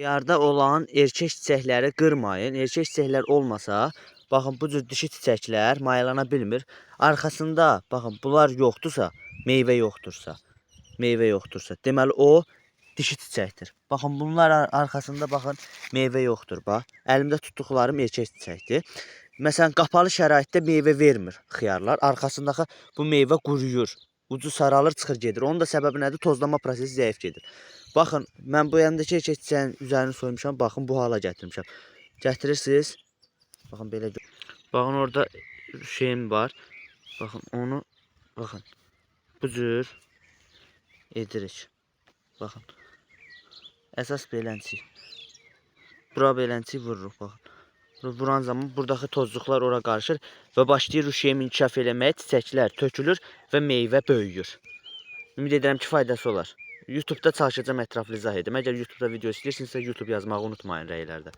Xiyarda olan erkək çiçəkləri qırmayın. Erkək çiçəklər olmasa, baxın bu cür dişi çiçəklər mayalana bilmir. Arxasında baxın bunlar yoxdursa, meyvə yoxdursa, deməli o dişi çiçəkdir. Baxın bunlar arxasında baxın meyvə yoxdur bax. Əlimdə tutduqlarım erkək çiçəkdir. Məsələn qapalı şəraitdə meyvə vermir xiyarlar. Arxasındakı bu meyvə quruyur. Ucu saralır, çıxır gedir. Onun da səbəbi nədir? Tozlama prosesi zəif gedir. Baxın, mən bu yanındakı erkək çiçəyin üzərini soymuşam. Baxın, bu hala gətirmişəm. Gətirirsiniz. Baxın, belə. Baxın, orada şeyim var. Baxın, onu, baxın. Bu cür edirik. Baxın. Əsas beləncik. Bura beləncik vururuq, baxın. Vuran zaman buradakı tozluqlar ora qarışır və başlayır uşağım inkişaf eləməyə, çiçəklər tökülür və meyvə böyüyür. Ümid edirəm ki, faydası olar. YouTube'da çalışacağım ətraflı izah edim. Əgər YouTube'da video istəyirsinizsə, YouTube yazmağı unutmayın rəylərdə.